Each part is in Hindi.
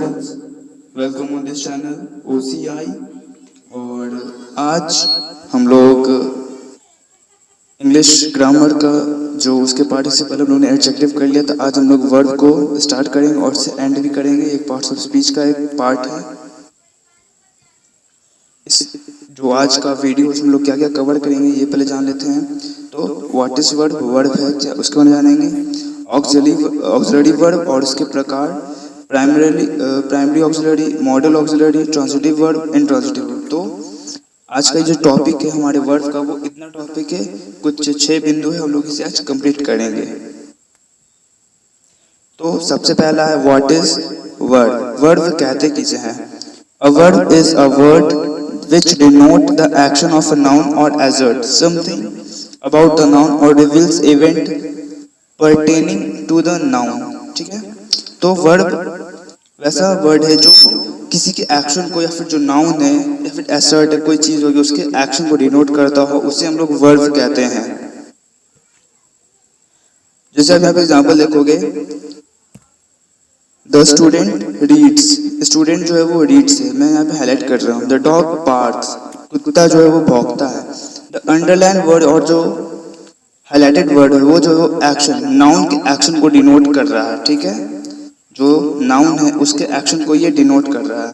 Friends, welcome on this channel OCI। और आज हम लोग इंग्लिश ग्रामर का जो उसके पार्ट से पहले हम लोगों ने एडजेक्टिव कर लिया था। आज हम लोग वर्ब को स्टार्ट करेंगे और से एंड भी करेंगे। एक पार्ट्स ऑफ स्पीच का एक पार्ट है। इस जो आज का वीडियो हम लोग क्या क्या कवर करेंगे ये पहले जान लेते हैं। तो व्हाट इज वर्ब, वर्ब है क्या उसके बारे में जानेंगे। ऑक्सिलरी वर्ब और उसके प्रकार, primary auxiliary, model auxiliary, transitive verb, intransitive verb. तो आज का जो टॉपिक है हमारे वर्ब का वो इतना टॉपिक है, कुछ 6 बिंदु है, हम लोग इसे आज कंप्लीट करेंगे। तो सबसे पहला है व्हाट इज वर्ब। वर्ब कहते किसे हैं? A verb is a word which denote the action of a noun or assert something about the noun or reveals event pertaining to the noun। ठीक है, तो वर्ब वैसा वर्ड है जो किसी के एक्शन को या फिर जो नाउन है या फिर एसर्ट है, कोई चीज होगी उसके एक्शन को डिनोट करता हो, उसे हम लोग वर्ब कहते हैं। जैसे आप यहाँ पे एग्जाम्पल देखोगे, द स्टूडेंट रीड्स, स्टूडेंट जो है वो रीड्स है, मैं यहाँ पे हाईलाइट कर रहा हूँ। द डॉग बार्क्स, कुत्ता जो है वो भौंकता है। द अंडरलाइन वर्ड और जो हाईलाइटेड वर्ड है वो जो एक्शन, नाउन के एक्शन को डिनोट कर रहा है। ठीक है, जो नाउन है उसके एक्शन को ये डिनोट कर रहा है।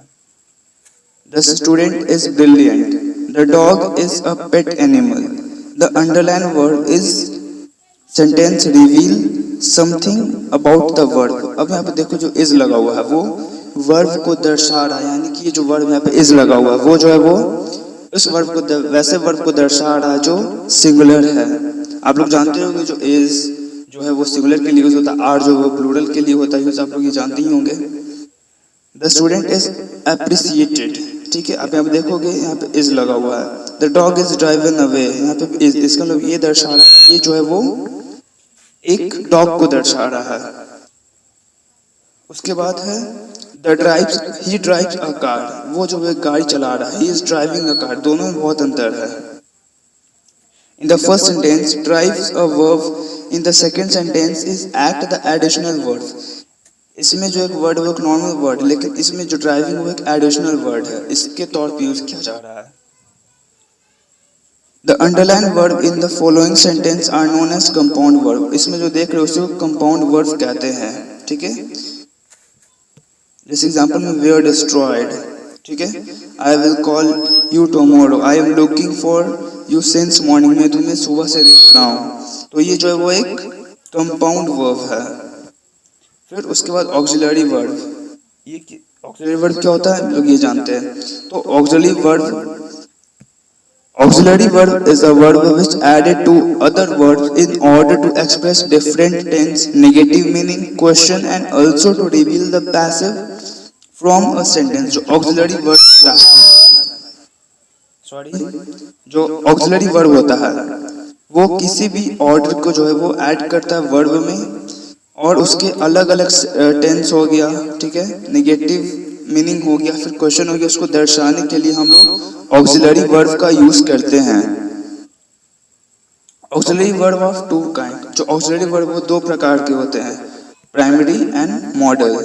The student is brilliant, the dog is a pet animal. The underline word is sentence reveal something about the verb. अब यहाँ पे देखो जो इज लगा हुआ है वो वर्ब को दर्शा रहा है, यानी कि ये जो वर्ब यहाँ पे इज लगा हुआ है वो जो है वो उस वर्ब को वैसे वर्ब को दर्शा रहा है जो सिंगुलर है। आप लोग जानते हो कि जो इज जो है वो सिंगुलर के लिए यूज होता है, आर जो वो प्लूरल के लिए होता है यूज, आप लोग ये जानते ही होंगे। The student is appreciated. ठीक है, आप यहाँ पे देखोगे यहाँ पे इज लगा हुआ है। The dog is driven away, यहाँ पे इज, इसका मतलब ये दर्शा रहा है, ये जो है वो एक डॉग को दर्शा रहा है। उसके बाद है the drives, he drives a car, वो जो है गाड़ी चला रहा है। He is driving a car, दोनों में बहुत अंतर है। In the first sentence drives a verb, in the second sentence is act the additional verb. इसमें जो एक वर्ड वो एक नॉर्मल वर्ड, लेकिन इसमें जो ड्राइविंग वो एक एडिशनल वर्ड है, इसके तौर पर यूज किया जा रहा है। The underlined verb in the following sentence are known as compound verb। इसमें जो देख रहे हो उसे compound verb कहते हैं। ठीक है, जैसे एग्जांपल में were destroyed। ठीक है, I will call you tomorrow, I am looking for you since morning, मैं तुम्हें सुबह से देख रहा हूँ। तो ये जो है वो एक compound verb है। फिर उसके बाद auxiliary verb, ये auxiliary verb क्या होता है लोग ये जानते हैं। तो auxiliary verb is a verb which added to other verbs in order to express different tense, negative meaning, question and also to reveal the passive from a sentence। जो auxiliary verb होता है, जो auxiliary verb होता है वो किसी भी ऑर्डर को जो है वो ऐड करता है वर्ब में, और उसके अलग अलग टेंस हो गया, ठीक है, नेगेटिव मीनिंग हो गया, फिर क्वेश्चन हो गया, उसको दर्शाने के लिए हम लोग ऑक्सिलरी वर्ब का यूज करते हैं। Auxiliary verb of two kind, जो ऑक्सिलरी वर्ब वो दो प्रकार के होते हैं, प्राइमरी एंड मॉडल।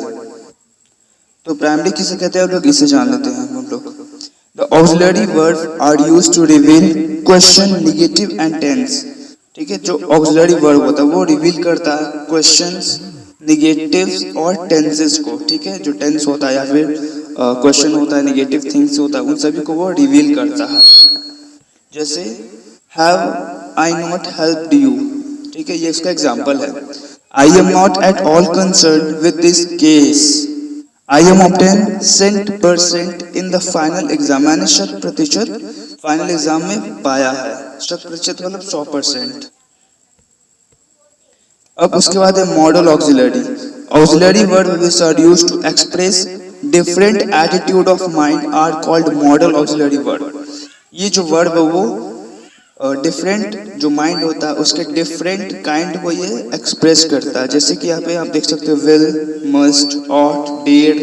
तो प्राइमरी किसे कहते हैं लोग इसे जान लेते हैं हम लोग। The auxiliary verb are used to reveal question, negative and tense. ठीक है, जो ऑक्सिलरी वर्ब होता है वो रिवील करता है क्वेश्चंस, नेगेटिव्स और टेंसेस को। ठीक है, जो टेंस होता है या फिर क्वेश्चन होता है, नेगेटिव थिंग्स होता है, उन सभी को वो रिवील करता है। जैसे have I not helped you. ठीक है, ये इसका एग्जांपल है। I am not at all concern with this case, I am obtain 100% in the final exam, मैंने 100% फाइनल एग्जाम में पाया है। 100% मतलब 100%। अब उसके बाद है model auxiliary. Auxiliary verb which are used to express different attitude of mind are called model auxiliary verb। ये जो वर्ब है वो डिफरेंट जो माइंड होता है उसके डिफरेंट काइंड को ये एक्सप्रेस करता है। जैसे कि यहाँ पे आप देख सकते हो will, must, ought, dare,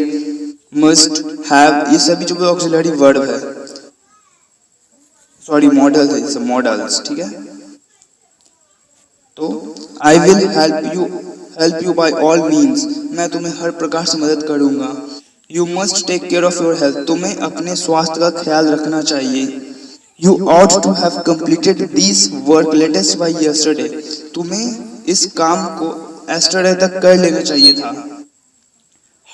must, have, ये सभी जो ऑक्सिलरी वर्ब है, सॉरी मॉडल है, ये मॉडल्स। ठीक है, तो I will help you by all means, मैं तुम्हें हर प्रकार से मदद करूंगा। You must take care of your health, तुम्हें अपने स्वास्थ्य का ख्याल रखना चाहिए। You ought to have completed this work latest by yesterday, तुम्हें इस काम को एस्टरडे तक कर लेना चाहिए था।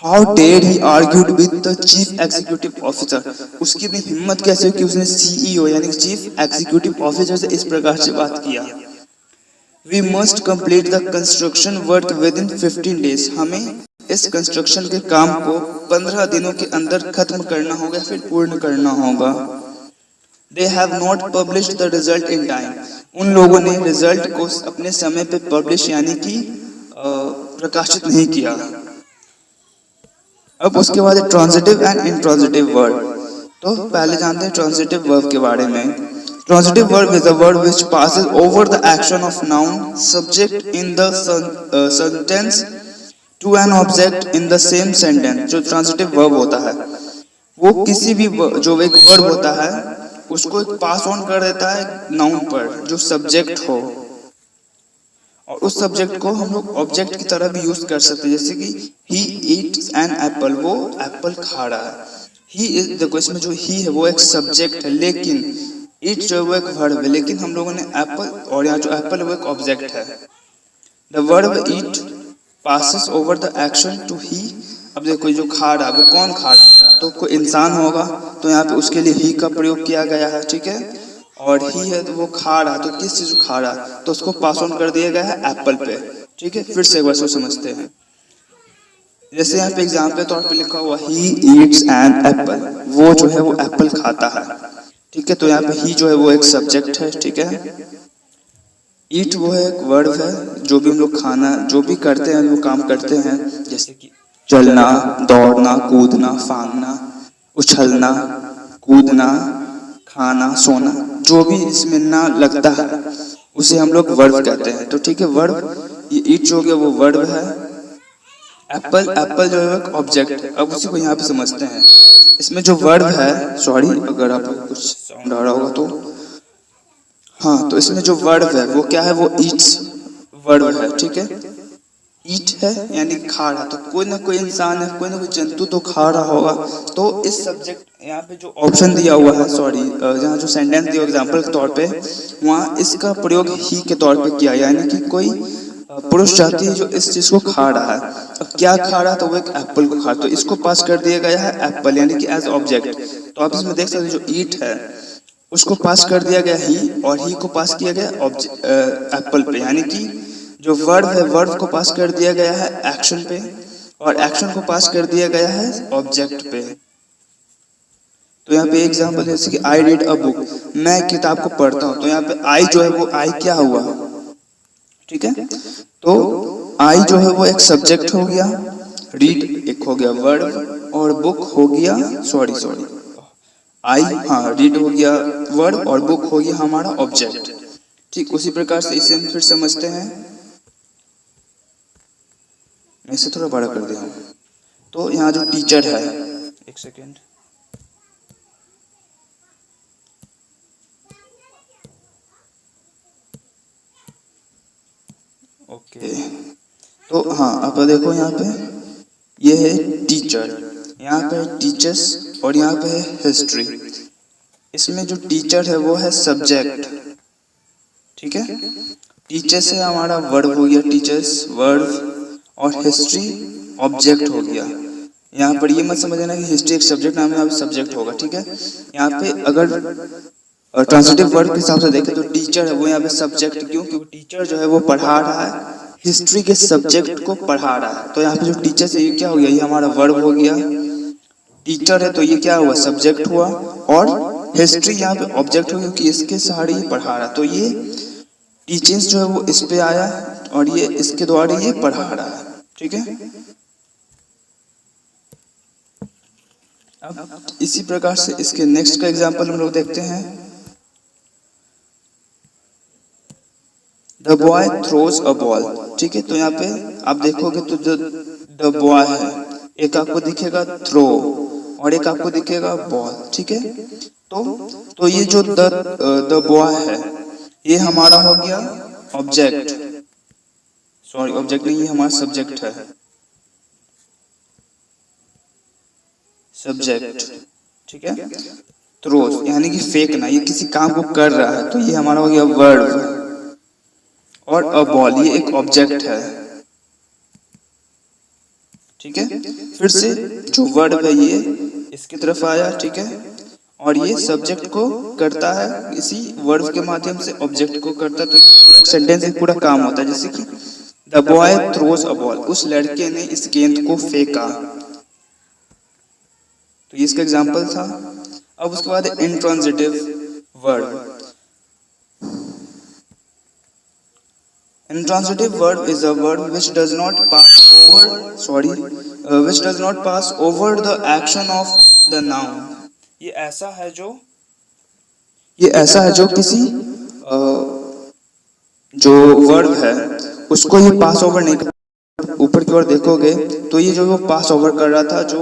How dare he argued with the chief executive officer, उसकी भी हिम्मत कैसे हुई कि उसने सीईओ यानी चीफ एग्जीक्यूटिव ऑफिसर से इस प्रकार से बात किया। We must complete the construction work within 15 days, हमें इस कंस्ट्रक्शन के काम को 15 दिनों के अंदर खत्म करना होगा, फिर पूर्ण करना होगा। They have not published the result in time, उन लोगों ने रिजल्ट को अपने समय पे पब्लिश यानी कि प्रकाशित नहीं किया। अब उसके बाद ट्रांजिटिव एंड इंट्रांजिटिव वर्ड, तो पहले जानते हैं ट्रांजिटिव वर्ब के बारे में। Transitive verb is a word which passes over the action of noun subject in the sentence to an object in the same sentence। जो ट्रांजिटिव वर्ब होता है वो किसी भी जो एक वर्ब होता है उसको एक पास ऑन कर देता है नाउन पर जो सब्जेक्ट हो, और उस सब्जेक्ट को हम लोग ऑब्जेक्ट की तरह भी यूज कर सकते हैं, जैसे कि ही ईट्स एन एप्पल, वो एप्पल खा रहा है। ही इज, देखो इसमें जो ही है वो एक सब्जेक्ट है, लेकिन ईट जो है वो एक वर्ब है, लेकिन हम लोगों ने एप्पल, और यहाँ जो एप्पल है वो एक ऑब्जेक्ट है। The verb eat passes over the action to he. अब देखो जो खा रहा है वो कौन खा रहा है, तो कोई इंसान होगा, तो यहाँ पे उसके लिए ही का प्रयोग किया गया है, ठीक है। और ही है तो वो खा रहा है, तो किस चीज को खा रहा है, तो उसको पास ऑन कर दिया गया है एप्पल पे, ठीक है। फिर से एक बार से समझते हैं, जैसे यहाँ पे एग्जाम्पल के तौर पे लिखा हुआ ही ईट्स एन एप्पल, वो जो है वो एप्पल खाता है, ठीक है। तो यहाँ पे ही जो है वो एक सब्जेक्ट है, ठीक है। ईट वो है एक वर्ब है, जो भी हम लोग खाना जो भी करते हैं वो काम करते हैं, जैसे कि चलना, दौड़ना, कूदना, फांगना, उछलना, कूदना, खाना, सोना, जो भी इसमें ना लगता है उसे हम लोग वर्ब कहते हैं, तो ठीक है। वर्ब ये ईट जो हो गया वो वर्ब है, एप्पल, एप्पल जो है एक ऑब्जेक्ट है। अब उसी को यहाँ पे समझते हैं, इसमें जो वर्ब है, सॉरी अगर आप कुछ साउंड आ रहा होगा तो, हाँ, तो इसमें जो वर्ब है वो क्या है, वो ईट्स वर्ब है, ठीक है। ईट है यानी खा रहा, तो कोई ना कोई इंसान है, कोई ना कोई जंतु तो खा रहा होगा, तो इस सब्जेक्ट यहाँ पे जो ऑप्शन दिया हुआ है, सॉरी यहाँ जो सेंटेंस दिया एग्जांपल के तौर पे, वहाँ इसका प्रयोग ही के तौर पे किया, यानी कि कोई पुरुष जाति है जो इस चीज को खा रहा है। अब क्या खा रहा है, तो वो एक एप्पल को खा, तो इसको पास कर दिया गया है एप्पल यानी कि एज ऑब्जेक्ट। तो आप इसमें देख सकते हैं जो ईट है उसको पास कर दिया गया ही, और ही को पास किया गया एप्पल पे, यानी कि जो वर्ब है वर्ब को पास कर दिया गया है एक्शन पे, और एक्शन को पास कर दिया गया है ऑब्जेक्ट पे। तो यहाँ पे एग्जांपल जैसे कि आई रीड अ बुक, मैं किताब को पढ़ता हूँ, तो यहाँ पे आई जो है वो आई क्या हुआ, ठीक है। तो आई जो है वो एक सब्जेक्ट हो गया, रीड एक हो गया वर्ब, और बुक हो गया, सॉरी आई, हाँ रीड हो गया वर्ब और बुक हो गया हमारा ऑब्जेक्ट, ठीक। उसी प्रकार से इसे हम फिर समझते हैं, मैं इसे थोड़ा बड़ा कर दिया हूँ। तो यहाँ जो टीचर है, एक सेकेंड, ओके, तो हाँ अब देखो यहाँ पे ये है टीचर, यहाँ पे टीचर्स, और यहाँ पे है हिस्ट्री। इसमें जो टीचर है वो है सब्जेक्ट, ठीक है। टीचर से हमारा वर्ब हो गया टीचर्स वर्ब, और हिस्ट्री ऑब्जेक्ट हो गया। यहाँ पर ये मत समझना कि हिस्ट्री एक सब्जेक्ट नाम है, सब्जेक्ट होगा, ठीक है। यहाँ पे अगर ट्रांजिटिव वर्ब के हिसाब से देखें तो टीचर है वो यहाँ पे सब्जेक्ट, क्यों, क्योंकि टीचर जो है वो पढ़ा रहा है, हिस्ट्री के सब्जेक्ट को पढ़ा रहा है। तो यहाँ पे जो टीचर से ये क्या हो गया, ये हमारा वर्ब हो गया, टीचर है तो ये क्या हुआ, सब्जेक्ट हुआ, और हिस्ट्री यहाँ पे ऑब्जेक्ट हो गया क्योंकि इसके सहारे ये पढ़ा रहा है। तो ये टीचिंग्स जो है वो इस पे आया, और ये इसके द्वारा ये पढ़ा रहा है, ठीक है। अब इसी प्रकार से इसके नेक्स्ट का एग्जांपल हम लोग देखते हैं, the boy throws a ball, ठीक है। तो यहाँ पे आप देखोगे तो जो द बॉय है, एक आपको दिखेगा थ्रो और एक आपको दिखेगा बॉल, ठीक है। तो ये जो द बॉय है ये हमारा हो गया ऑब्जेक्ट, सॉरी ऑब्जेक्ट नहीं, ये हमारा सब्जेक्ट है। सब्जेक्ट, ठीक है। थ्रोस यानी कि फेंकना, ये किसी काम को कर रहा है, तो ये हमारा हो गया वर्ब। और अ बॉल ये एक ऑब्जेक्ट है, ठीक है। फिर से जो वर्ब है ये इसकी तरफ आया, ठीक है, और ये सब्जेक्ट को करता है, इसी वर्ब के माध्यम से ऑब्जेक्ट को करता है, तो पूरा सेंटेंस एक पूरा काम होता है। जैसे कि the boy throws a ball, उस लड़के ने इस गेंद को फेंका, तो ये इसका एग्जाम्पल था। अब उसके बाद intransitive verb. Intransitive verb is a verb which does not pass over the action of the noun. ये ऐसा है जो किसी जो वर्ब है उसको ये पास ओवर नहीं कर। ऊपर की ओर देखोगे तो ये जो वो पास ओवर कर रहा था, जो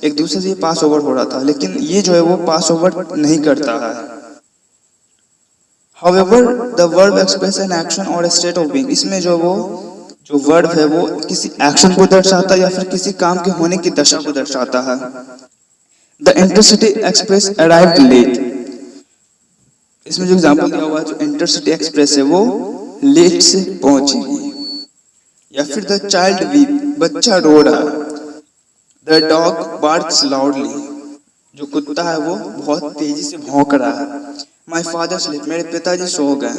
एक दूसरे से पास ओवर हो रहा था, लेकिन ये जो है वो पास ओवर नहीं करता है। However, the verb express an action or a state of being. इसमें जो वर्ब है वो किसी एक्शन को दर्शाता है या फिर किसी काम के होने की दशा को दर्शाता है। The intercity express arrived late. इसमें जो एग्जाम्पल दिया हुआ है, जो इंटरसिटी एक्सप्रेस है वो लेट से पहुंचेगी। या फिर द चाइल्ड वीप, बच्चा रो रहा है। द डॉग बार्क्स लाउडली, जो कुत्ता है वो बहुत तेजी से भौंक रहा है। My father slept, मेरे पिताजी सो गए।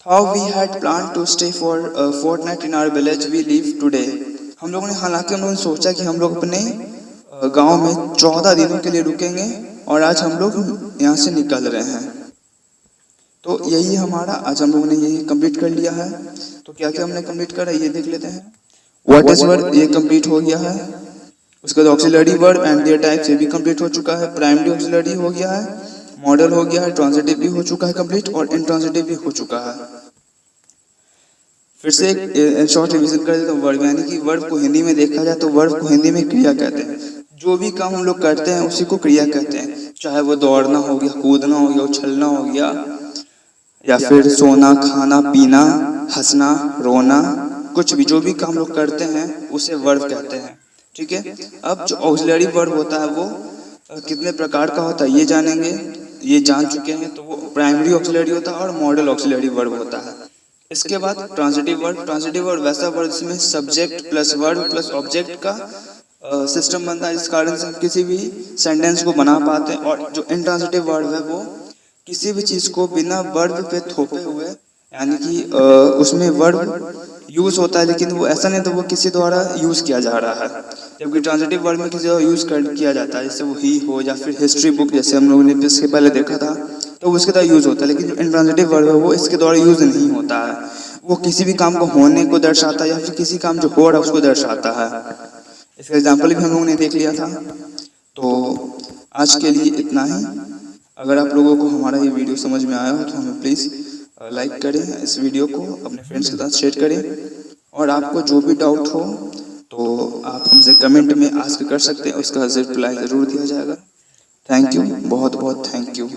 How we had planned to stay for a fortnight in our village, we leave today. हम लोगों ने सोचा कि हम लोग अपने गांव में 14 दिनों के लिए रुकेंगे और आज हम लोग यहाँ से निकल रहे हैं। तो यही हमारा आज हम लोगों ने यही कंप्लीट कर लिया है। तो क्या क्या हमने कंप्लीट करा ये देख लेते हैं। व्हाट इज वर्ब ये कंप्लीट हो गया है। उसके बाद auxiliary verb and there types ये भी कंप्लीट हो चुका है। प्राइमरी ऑक्सिलरी हो गया है, मॉडल हो गया है, ट्रांजिटिव भी हो चुका है कंप्लीट, और इंट्रांजिटिव भी हो चुका है। फिर से एक शॉर्ट रिवीजन कर देता हूँ। वर्ब यानी कि वर्ब को हिंदी में देखा जाए तो वर्ब को हिंदी में क्रिया कहते हैं। जो भी काम हम लोग करते हैं उसी को क्रिया कहते हैं, चाहे वो दौड़ना हो गया, कूदना हो गया, उछलना हो गया, या फिर सोना, खाना, पीना, हंसना, रोना, कुछ भी जो भी काम लोग करते हैं उसे वर्ब कहते हैं, ठीक है। अब जो ऑक्सिलरी वर्ब होता है वो कितने प्रकार का होता है ये जानेंगे, ये जान चुके हैं। तो वो प्राइमरी ऑक्सिलरी होता है और मॉडल ऑक्सिलरी वर्ब होता है। इसके बाद ट्रांजिटिव वर्ब वैसा वर्ब जिसमें subject plus verb plus object का सिस्टम बनता है, जिस कारण से हम किसी भी सेंटेंस को बना पाते हैं। और जो इंट्रांजिटिव वर्ब है वो किसी भी चीज को बिना वर्ब पे थोपे हुए, यानी कि उसमें वर्ब यूज होता है लेकिन वो ऐसा नहीं तो वो किसी द्वारा यूज किया जा रहा है। जबकि ट्रांजिटिव वर्ब में किसी द्वारा यूज किया जाता है, जैसे वो ही हो या फिर हिस्ट्री बुक जैसे हम लोगों ने इसके पहले देखा था, तो उसके द्वारा यूज होता है। लेकिन जो इंट्रांजिटिव वर्ब है वो इसके द्वारा यूज नहीं होता है। वो किसी भी काम को होने को दर्शाता है या फिर किसी काम जो हो रहा है उसको दर्शाता है। इसका एग्जाम्पल भी हम लोगों ने देख लिया था। तो आज के लिए इतना ही। अगर आप लोगों को हमारा ये वीडियो समझ में आया हो तो हमें प्लीज़ लाइक करें, इस वीडियो को अपने फ्रेंड्स के साथ शेयर करें, और आपको जो भी डाउट हो तो आप हमसे कमेंट में आस्क कर सकते हैं, उसका रिप्लाई ज़रूर दिया जाएगा। थैंक यू, बहुत बहुत थैंक यू।